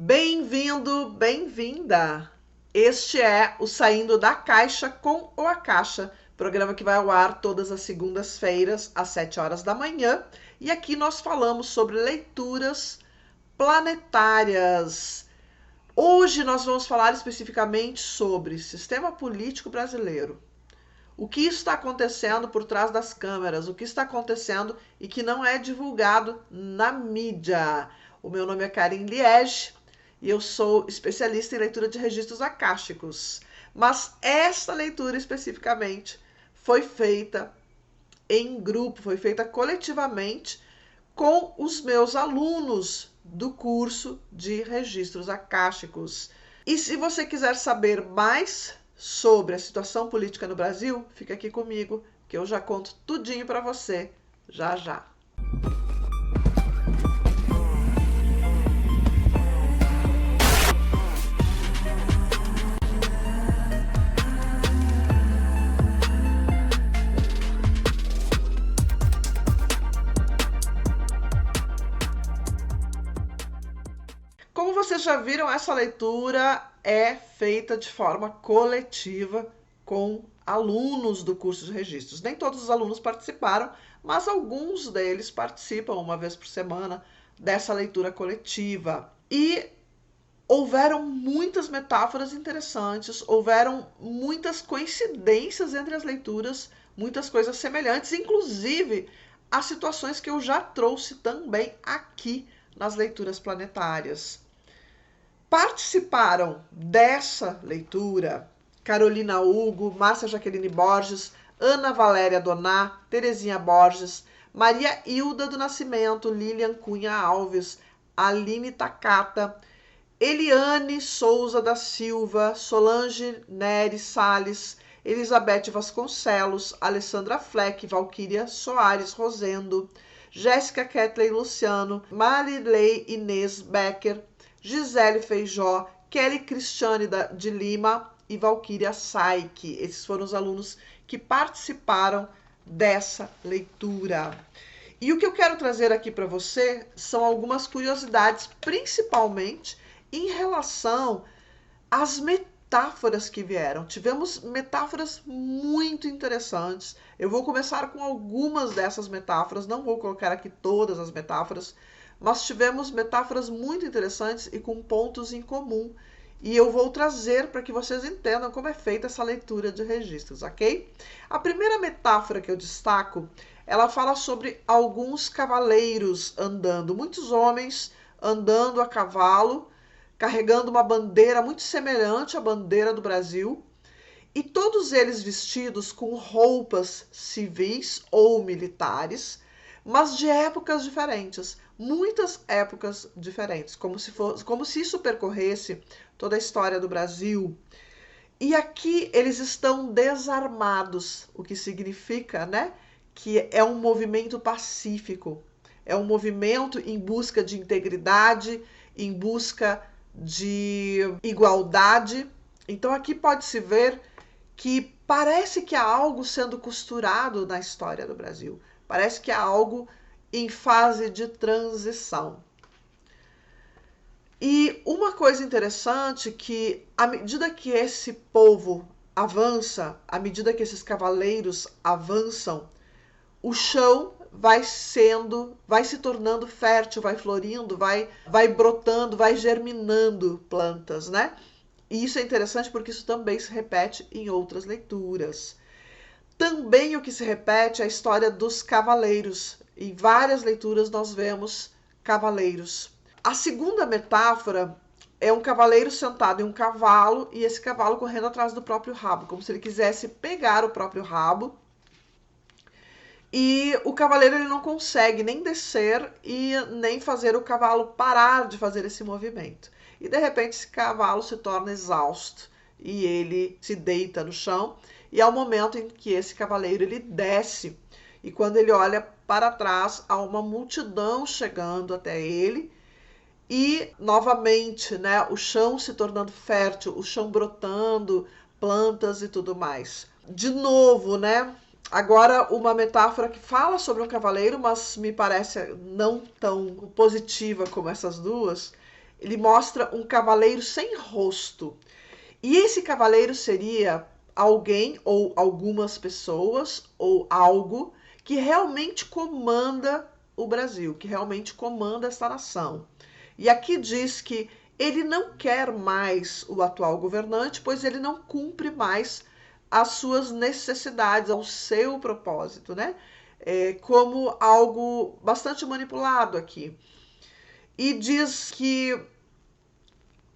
Bem-vindo, bem-vinda! Este é o Saindo da Caixa com ou a Caixa, programa que vai ao ar todas as segundas-feiras, às 7 horas da manhã. E aqui nós falamos sobre leituras planetárias. Hoje nós vamos falar especificamente sobre sistema político brasileiro. O que está acontecendo por trás das câmeras, o que está acontecendo e que não é divulgado na mídia. O meu nome é Karin Liege e eu sou especialista em leitura de registros acásticos. Mas esta leitura especificamente foi feita em grupo, foi feita coletivamente com os meus alunos do curso de registros acásticos. E se você quiser saber mais sobre a situação política no Brasil, fica aqui comigo, que eu já conto tudinho para você, já já. Como vocês já viram, essa leitura é feita de forma coletiva com alunos do curso de registros. Nem todos os alunos participaram, mas alguns deles participam uma vez por semana dessa leitura coletiva. E houveram muitas metáforas interessantes, houveram muitas coincidências entre as leituras, muitas coisas semelhantes, inclusive as situações que eu já trouxe também aqui nas leituras planetárias. Participaram dessa leitura Carolina Hugo, Márcia Jaqueline Borges, Ana Valéria Doná, Terezinha Borges, Maria Hilda do Nascimento, Lilian Cunha Alves, Aline Takata, Eliane Souza da Silva, Solange Nery Salles, Elizabeth Vasconcelos, Alessandra Fleck, Valquíria Soares Rosendo, Jéssica Kathleen Luciano, Marilei Inês Becker, Gisele Feijó, Kelly Cristiane de Lima e Valquíria Saik. Esses foram os alunos que participaram dessa leitura. E o que eu quero trazer aqui para você são algumas curiosidades, principalmente em relação às metáforas que vieram. Tivemos metáforas muito interessantes. Eu vou começar com algumas dessas metáforas, não vou colocar aqui todas as metáforas, mas tivemos metáforas muito interessantes e com pontos em comum. E eu vou trazer para que vocês entendam como é feita essa leitura de registros, ok? A primeira metáfora que eu destaco, ela fala sobre alguns cavaleiros andando, muitos homens andando a cavalo, carregando uma bandeira muito semelhante à bandeira do Brasil, e todos eles vestidos com roupas civis ou militares, mas de épocas diferentes, muitas épocas diferentes, como se isso percorresse toda a história do Brasil. E aqui eles estão desarmados, o que significa, né, que é um movimento pacífico, é um movimento em busca de integridade, em busca de igualdade. Então aqui pode-se ver que parece que há algo sendo costurado na história do Brasil. Parece que há algo em fase de transição. E uma coisa interessante que, à medida que esse povo avança, à medida que esses cavaleiros avançam, o chão vai se tornando fértil, vai florindo, vai brotando, vai germinando plantas, né? E isso é interessante porque isso também se repete em outras leituras. Também o que se repete é a história dos cavaleiros. Em várias leituras nós vemos cavaleiros. A segunda metáfora é um cavaleiro sentado em um cavalo e esse cavalo correndo atrás do próprio rabo, como se ele quisesse pegar o próprio rabo. E o cavaleiro ele não consegue nem descer e nem fazer o cavalo parar de fazer esse movimento. E de repente esse cavalo se torna exausto e ele se deita no chão. E é o momento em que esse cavaleiro ele desce. E quando ele olha para trás, há uma multidão chegando até ele. E novamente, né, o chão se tornando fértil, o chão brotando, plantas e tudo mais. De novo, né? Agora uma metáfora que fala sobre um cavaleiro, mas me parece não tão positiva como essas duas, ele mostra um cavaleiro sem rosto. E esse cavaleiro seria alguém ou algumas pessoas ou algo que realmente comanda o Brasil, que realmente comanda esta nação. E aqui diz que ele não quer mais o atual governante, pois ele não cumpre mais as suas necessidades, ao seu propósito, né? Como algo bastante manipulado aqui. E diz que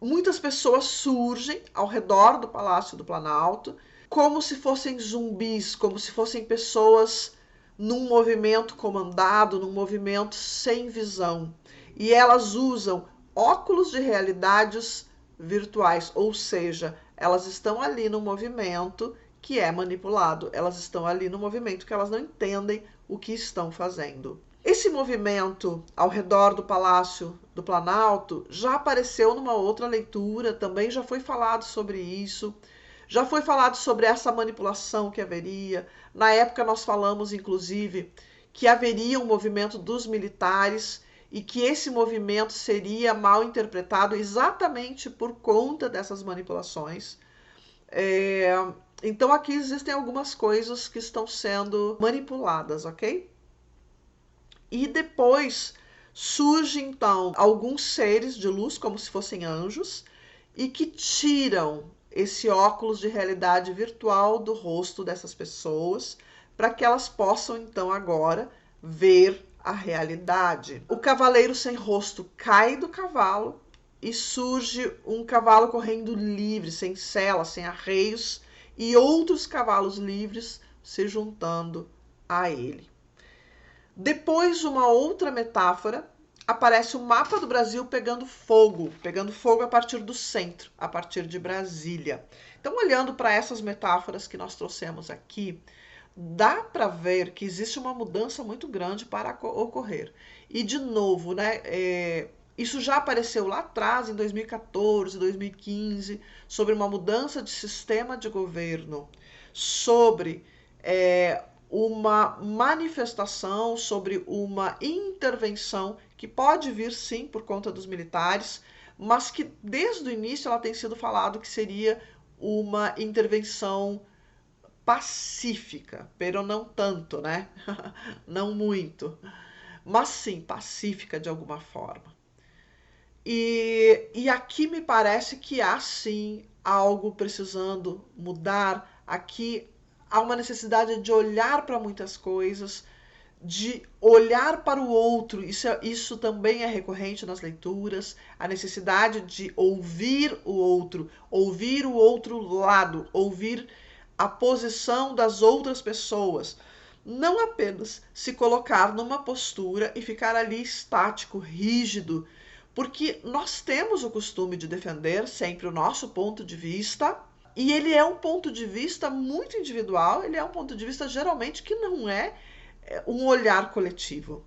muitas pessoas surgem ao redor do Palácio do Planalto, como se fossem zumbis, como se fossem pessoas num movimento comandado, num movimento sem visão. E elas usam óculos de realidades virtuais, ou seja, elas estão ali no movimento que é manipulado, elas estão ali no movimento que elas não entendem o que estão fazendo. Esse movimento ao redor do Palácio do Planalto já apareceu numa outra leitura, também já foi falado sobre isso, já foi falado sobre essa manipulação que haveria. Na época nós falamos, inclusive, que haveria um movimento dos militares e que esse movimento seria mal interpretado exatamente por conta dessas manipulações. Então aqui existem algumas coisas que estão sendo manipuladas, ok? E depois surge então alguns seres de luz, como se fossem anjos, e que tiram esse óculos de realidade virtual do rosto dessas pessoas, para que elas possam então agora ver a realidade. O cavaleiro sem rosto cai do cavalo e surge um cavalo correndo livre, sem sela, sem arreios, e outros cavalos livres se juntando a ele. Depois, uma outra metáfora, aparece o mapa do Brasil pegando fogo a partir do centro, a partir de Brasília. Então, olhando para essas metáforas que nós trouxemos aqui, dá para ver que existe uma mudança muito grande para ocorrer. E, de novo, né, isso já apareceu lá atrás, em 2014, 2015, sobre uma mudança de sistema de governo, sobre uma manifestação, sobre uma intervenção que pode vir sim por conta dos militares, mas que desde o início ela tem sido falado que seria uma intervenção pacífica, pero não tanto, né? Não muito, mas sim pacífica de alguma forma. E aqui me parece que há sim algo precisando mudar. Aqui há uma necessidade de olhar para muitas coisas, de olhar para o outro. Isso também é recorrente nas leituras, a necessidade de ouvir o outro lado, ouvir a posição das outras pessoas. Não apenas se colocar numa postura e ficar ali estático, rígido, porque nós temos o costume de defender sempre o nosso ponto de vista, e ele é um ponto de vista muito individual, ele é um ponto de vista geralmente que não é um olhar coletivo.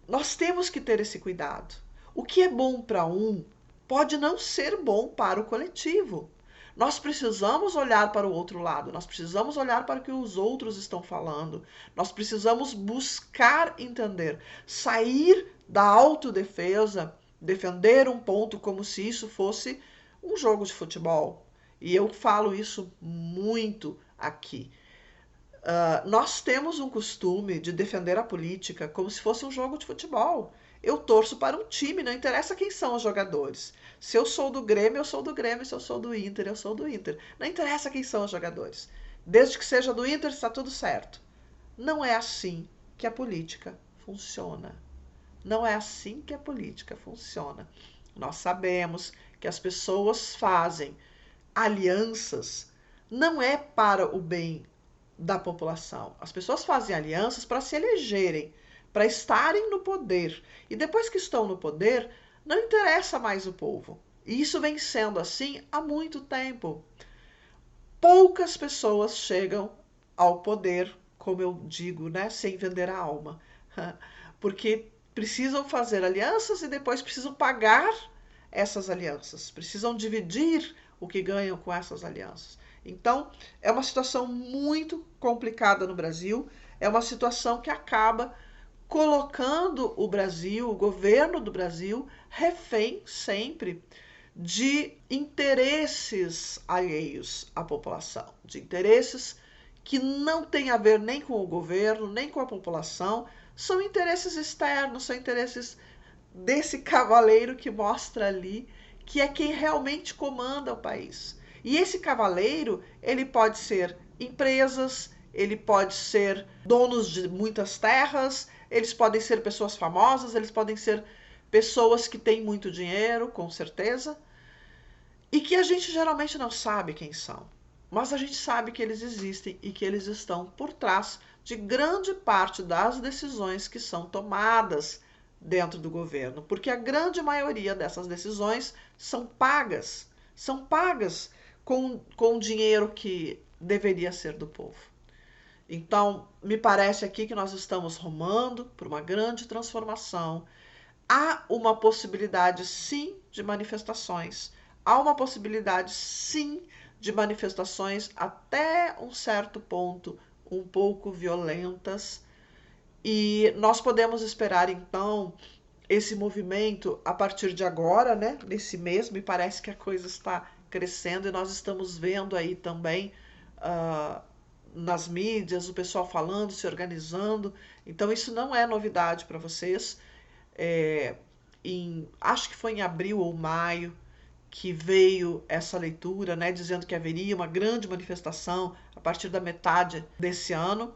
Nós temos que ter esse cuidado. O que é bom para um pode não ser bom para o coletivo. Nós precisamos olhar para o outro lado, nós precisamos olhar para o que os outros estão falando, nós precisamos buscar entender, sair da autodefesa, defender um ponto como se isso fosse um jogo de futebol. E eu falo isso muito aqui. Nós temos um costume de defender a política como se fosse um jogo de futebol. Eu torço para um time, não interessa quem são os jogadores. Se eu sou do Grêmio, eu sou do Grêmio. Se eu sou do Inter, eu sou do Inter. Não interessa quem são os jogadores. Desde que seja do Inter, está tudo certo. Não é assim que a política funciona. Não é assim que a política funciona. Nós sabemos que as pessoas fazem alianças, não é para o bem da população. As pessoas fazem alianças para se elegerem, para estarem no poder. E depois que estão no poder, não interessa mais o povo. E isso vem sendo assim há muito tempo. Poucas pessoas chegam ao poder, como eu digo, né, sem vender a alma. Porque precisam fazer alianças e depois precisam pagar essas alianças. Precisam dividir o que ganham com essas alianças. Então, é uma situação muito complicada no Brasil. É uma situação que acaba colocando o Brasil, o governo do Brasil, refém sempre de interesses alheios à população, de interesses que não têm a ver nem com o governo, nem com a população, são interesses externos, são interesses desse cavaleiro que mostra ali que é quem realmente comanda o país. E esse cavaleiro, ele pode ser empresas, ele pode ser donos de muitas terras, eles podem ser pessoas famosas, eles podem ser pessoas que têm muito dinheiro, com certeza, e que a gente geralmente não sabe quem são. Mas a gente sabe que eles existem e que eles estão por trás de grande parte das decisões que são tomadas dentro do governo, porque a grande maioria dessas decisões são pagas com dinheiro que deveria ser do povo. Então, me parece aqui que nós estamos rumando para uma grande transformação. Há uma possibilidade, sim, de manifestações. Há uma possibilidade, sim, de manifestações até um certo ponto um pouco violentas. E nós podemos esperar, então, esse movimento a partir de agora, né? Nesse mês, me parece que a coisa está crescendo e nós estamos vendo aí também nas mídias o pessoal falando, se organizando. Então, isso não é novidade para vocês. Acho que foi em abril ou maio que veio essa leitura, né, dizendo que haveria uma grande manifestação a partir da metade desse ano,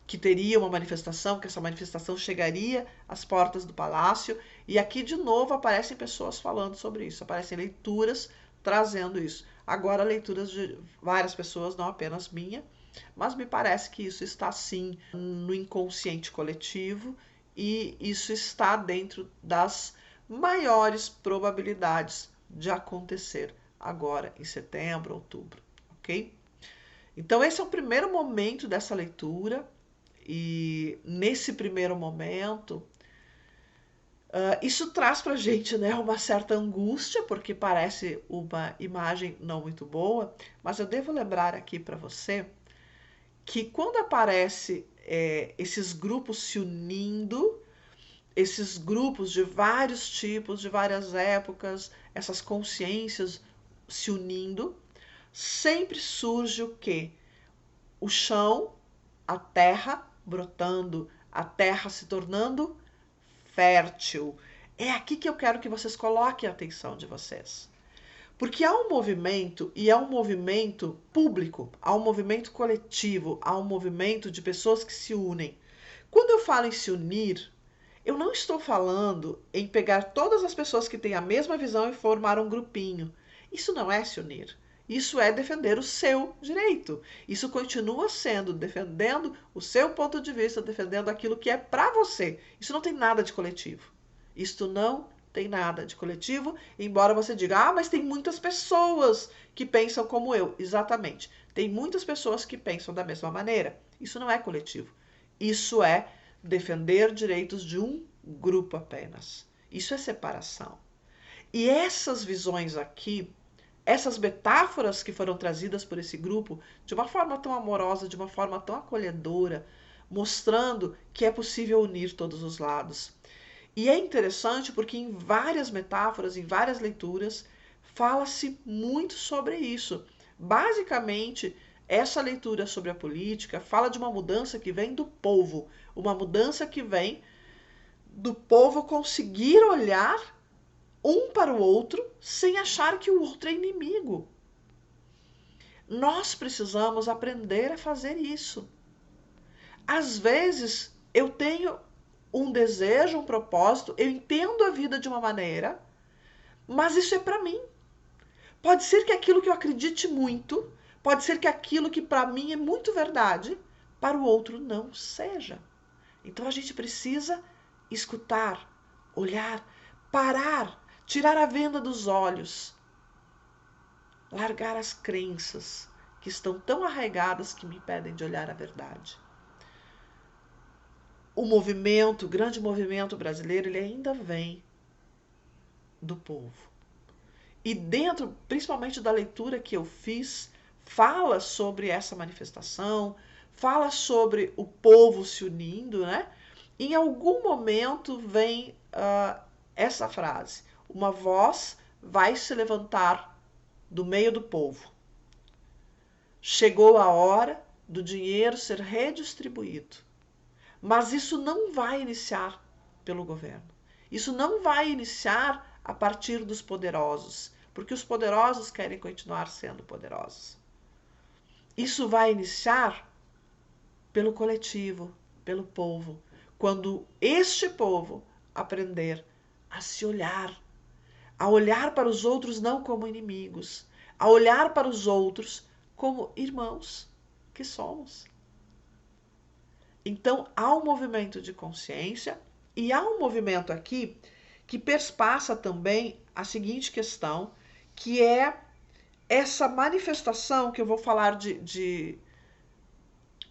que teria uma manifestação, que essa manifestação chegaria às portas do palácio, e aqui de novo aparecem pessoas falando sobre isso, aparecem leituras trazendo isso. Agora leituras de várias pessoas, não apenas minha, mas me parece que isso está sim no inconsciente coletivo e isso está dentro das maiores probabilidades de acontecer agora em setembro, outubro, ok? Então esse é o primeiro momento dessa leitura e nesse primeiro momento isso traz pra gente, né, uma certa angústia, porque parece uma imagem não muito boa, mas eu devo lembrar aqui para você que quando aparece esses grupos se unindo, esses grupos de vários tipos, de várias épocas, essas consciências se unindo, sempre surge o quê? O chão, a terra brotando, a terra se tornando fértil. É aqui que eu quero que vocês coloquem a atenção de vocês. Porque há um movimento, e é um movimento público, há um movimento coletivo, há um movimento de pessoas que se unem. Quando eu falo em se unir, eu não estou falando em pegar todas as pessoas que têm a mesma visão e formar um grupinho. Isso não é se unir. Isso é defender o seu direito. Isso continua sendo defendendo o seu ponto de vista, defendendo aquilo que é para você. Isso não tem nada de coletivo. Isto não tem nada de coletivo, embora você diga, mas tem muitas pessoas que pensam como eu. Exatamente. Tem muitas pessoas que pensam da mesma maneira. Isso não é coletivo. Isso é defender direitos de um grupo apenas. Isso é separação. E essas visões aqui, essas metáforas que foram trazidas por esse grupo, de uma forma tão amorosa, de uma forma tão acolhedora, mostrando que é possível unir todos os lados. E é interessante porque em várias metáforas, em várias leituras, fala-se muito sobre isso. Basicamente, essa leitura sobre a política fala de uma mudança que vem do povo, uma mudança que vem do povo conseguir olhar um para o outro sem achar que o outro é inimigo. Nós precisamos aprender a fazer isso. Às vezes, eu tenho um desejo, um propósito, eu entendo a vida de uma maneira, mas isso é para mim. Pode ser que aquilo que eu acredite muito, pode ser que aquilo que para mim é muito verdade, para o outro não seja. Então a gente precisa escutar, olhar, parar, tirar a venda dos olhos, largar as crenças que estão tão arraigadas que me impedem de olhar a verdade. O movimento, o grande movimento brasileiro, ele ainda vem do povo. E dentro, principalmente da leitura que eu fiz, fala sobre essa manifestação, fala sobre o povo se unindo, né? Em algum momento vem essa frase: uma voz vai se levantar do meio do povo. Chegou a hora do dinheiro ser redistribuído. Mas isso não vai iniciar pelo governo. Isso não vai iniciar a partir dos poderosos, porque os poderosos querem continuar sendo poderosos. Isso vai iniciar pelo coletivo, pelo povo, quando este povo aprender a se olhar, a olhar para os outros não como inimigos, a olhar para os outros como irmãos que somos. Então, há um movimento de consciência e há um movimento aqui que perspassa também a seguinte questão, que é essa manifestação que eu vou falar de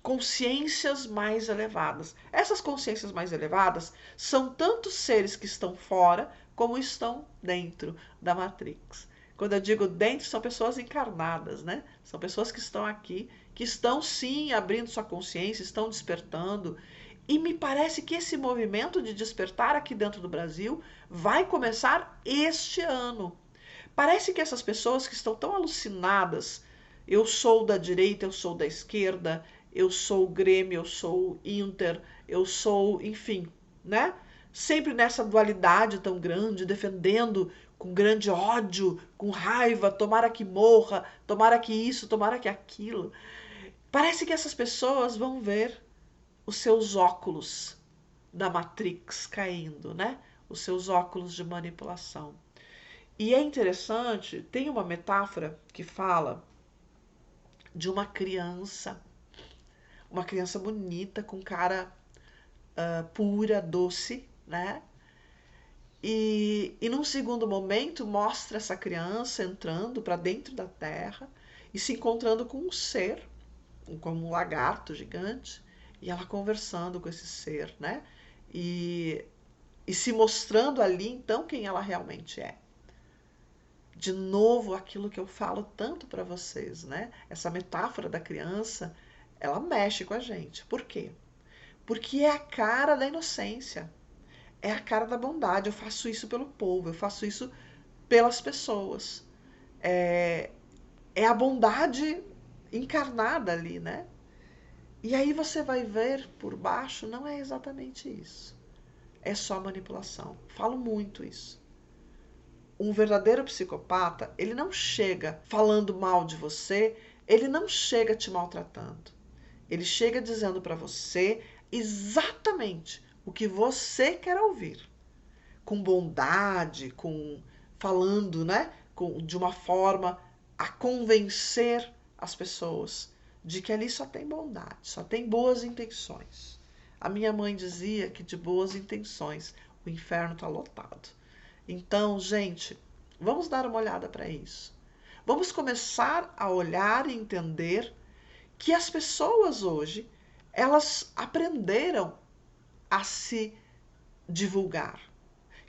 consciências mais elevadas. Essas consciências mais elevadas são tanto seres que estão fora como estão dentro da Matrix. Quando eu digo dentro, são pessoas encarnadas, né? São pessoas que estão aqui, que estão sim abrindo sua consciência, estão despertando. E me parece que esse movimento de despertar aqui dentro do Brasil vai começar este ano. Parece que essas pessoas que estão tão alucinadas, eu sou da direita, eu sou da esquerda, eu sou Grêmio, eu sou Inter, eu sou, enfim, né? Sempre nessa dualidade tão grande, defendendo com grande ódio, com raiva, tomara que morra, tomara que isso, tomara que aquilo. Parece que essas pessoas vão ver os seus óculos da Matrix caindo, né? Os seus óculos de manipulação. E é interessante, tem uma metáfora que fala de uma criança bonita, com cara pura, doce, né? E num segundo momento mostra essa criança entrando para dentro da terra e se encontrando com um ser, como um lagarto gigante, e ela conversando com esse ser, né? E se mostrando ali, então, quem ela realmente é. De novo, aquilo que eu falo tanto para vocês, né? Essa metáfora da criança, ela mexe com a gente. Por quê? Porque é a cara da inocência, é a cara da bondade. Eu faço isso pelo povo, eu faço isso pelas pessoas. É a bondade encarnada ali, né? E aí você vai ver por baixo, não é exatamente isso. É só manipulação. Falo muito isso. Um verdadeiro psicopata, ele não chega falando mal de você, ele não chega te maltratando. Ele chega dizendo para você exatamente o que você quer ouvir. Com bondade, falando, né, de uma forma a convencer as pessoas de que ali só tem bondade, só tem boas intenções. A minha mãe dizia que de boas intenções o inferno está lotado. Então, gente, vamos dar uma olhada para isso. Vamos começar a olhar e entender que as pessoas hoje, elas aprenderam a se divulgar.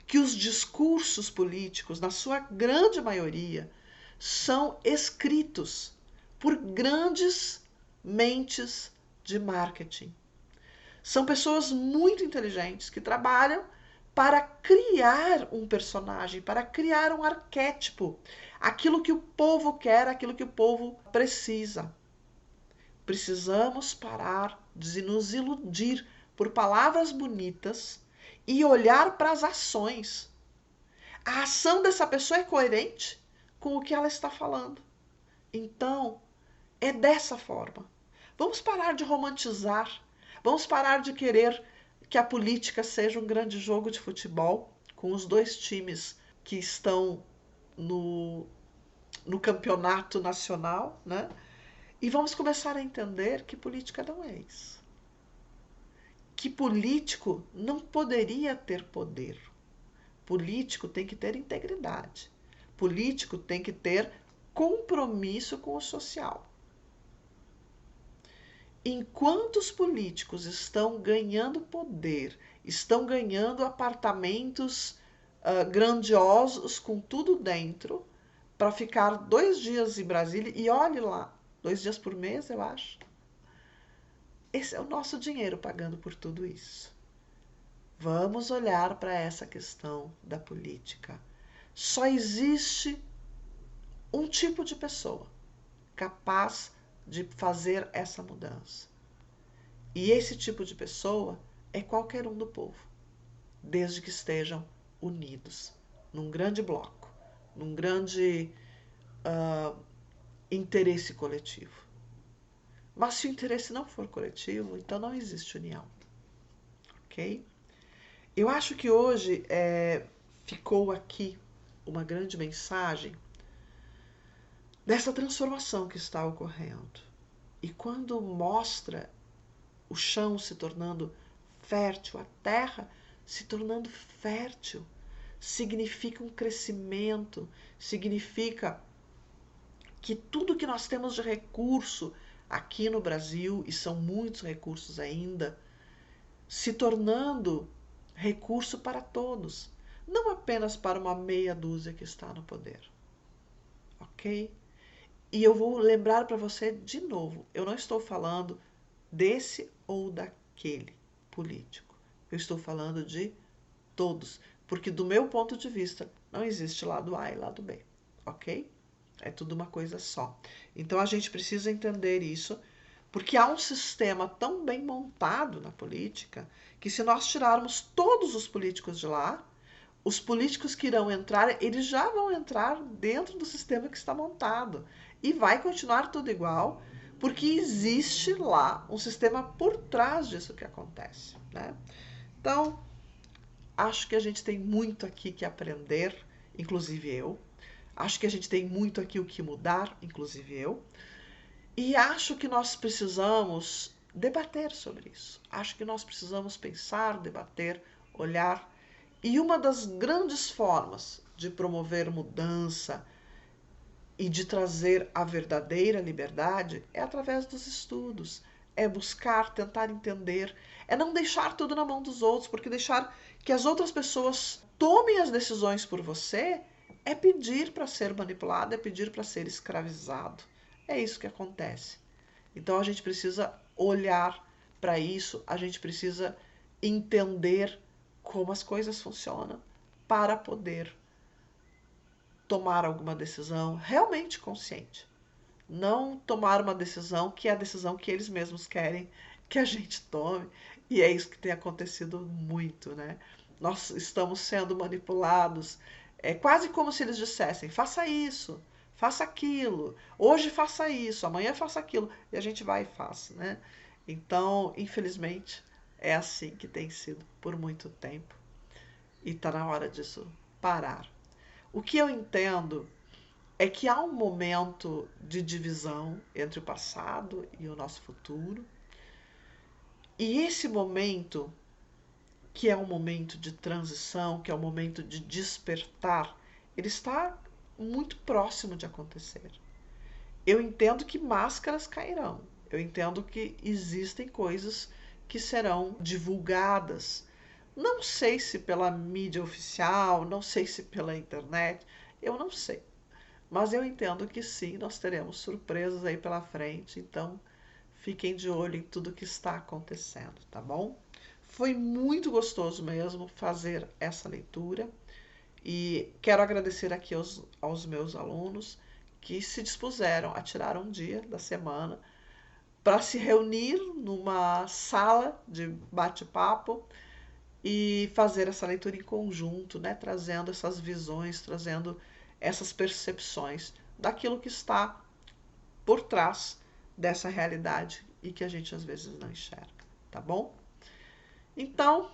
Que os discursos políticos, na sua grande maioria, são escritos por grandes mentes de marketing. São pessoas muito inteligentes que trabalham para criar um personagem, para criar um arquétipo, aquilo que o povo quer, aquilo que o povo precisa. Precisamos parar de nos iludir por palavras bonitas e olhar para as ações. A ação dessa pessoa é coerente com o que ela está falando. Então, é dessa forma. Vamos parar de romantizar. Vamos parar de querer que a política seja um grande jogo de futebol com os dois times que estão no campeonato nacional, né? E vamos começar a entender que política não é isso. Que político não poderia ter poder. Político tem que ter integridade. Político tem que ter compromisso com o social. Enquanto os políticos estão ganhando poder, estão ganhando apartamentos grandiosos com tudo dentro, para ficar 2 dias em Brasília, e olhe lá, 2 dias por mês, eu acho. Esse é o nosso dinheiro pagando por tudo isso. Vamos olhar para essa questão da política. Só existe um tipo de pessoa capaz de fazer essa mudança. E esse tipo de pessoa é qualquer um do povo, desde que estejam unidos, num grande bloco, num grande interesse coletivo. Mas se o interesse não for coletivo, então não existe união. Ok? Eu acho que hoje ficou aqui uma grande mensagem dessa transformação que está ocorrendo. E quando mostra o chão se tornando fértil, a terra se tornando fértil, significa um crescimento, significa que tudo que nós temos de recurso aqui no Brasil, e são muitos recursos ainda, se tornando recurso para todos, não apenas para uma meia dúzia que está no poder. Ok? E eu vou lembrar para você de novo, eu não estou falando desse ou daquele político. Eu estou falando de todos, porque do meu ponto de vista não existe lado A e lado B, ok? É tudo uma coisa só. Então a gente precisa entender isso, porque há um sistema tão bem montado na política que se nós tirarmos todos os políticos de lá, os políticos que irão entrar, eles já vão entrar dentro do sistema que está montado. E vai continuar tudo igual, porque existe lá um sistema por trás disso que acontece, né? Então, acho que a gente tem muito aqui que aprender, inclusive eu. Acho que a gente tem muito aqui o que mudar, inclusive eu. E acho que nós precisamos debater sobre isso. Acho que nós precisamos pensar, debater, olhar. E uma das grandes formas de promover mudança e de trazer a verdadeira liberdade é através dos estudos. É buscar, tentar entender, é não deixar tudo na mão dos outros, porque deixar que as outras pessoas tomem as decisões por você é pedir para ser manipulado, é pedir para ser escravizado. É isso que acontece. Então a gente precisa olhar para isso, a gente precisa entender como as coisas funcionam para poder tomar alguma decisão realmente consciente. Não tomar uma decisão que é a decisão que eles mesmos querem que a gente tome. E é isso que tem acontecido muito, né? Nós estamos sendo manipulados. É quase como se eles dissessem: faça isso, faça aquilo, hoje faça isso, amanhã faça aquilo. E a gente vai e faz, né? Então, infelizmente, é assim que tem sido por muito tempo. E está na hora disso parar. O que eu entendo é que há um momento de divisão entre o passado e o nosso futuro. E esse momento, que é um momento de transição, que é um momento de despertar, ele está muito próximo de acontecer. Eu entendo que máscaras cairão. Eu entendo que existem coisas que serão divulgadas. Não sei se pela mídia oficial, não sei se pela internet, eu não sei. Mas eu entendo que sim, nós teremos surpresas aí pela frente, então fiquem de olho em tudo que está acontecendo, tá bom? Foi muito gostoso mesmo fazer essa leitura e quero agradecer aqui aos meus alunos que se dispuseram a tirar um dia da semana para se reunir numa sala de bate-papo e fazer essa leitura em conjunto, né? Trazendo essas visões, trazendo essas percepções daquilo que está por trás dessa realidade e que a gente às vezes não enxerga, tá bom? Então,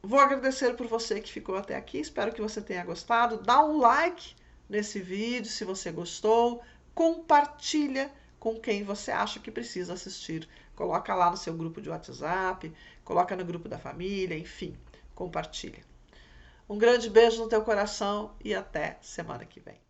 vou agradecer por você que ficou até aqui, espero que você tenha gostado. Dá um like nesse vídeo se você gostou, compartilha com quem você acha que precisa assistir. Coloca lá no seu grupo de WhatsApp, coloca no grupo da família, enfim, compartilha. Um grande beijo no teu coração e até semana que vem.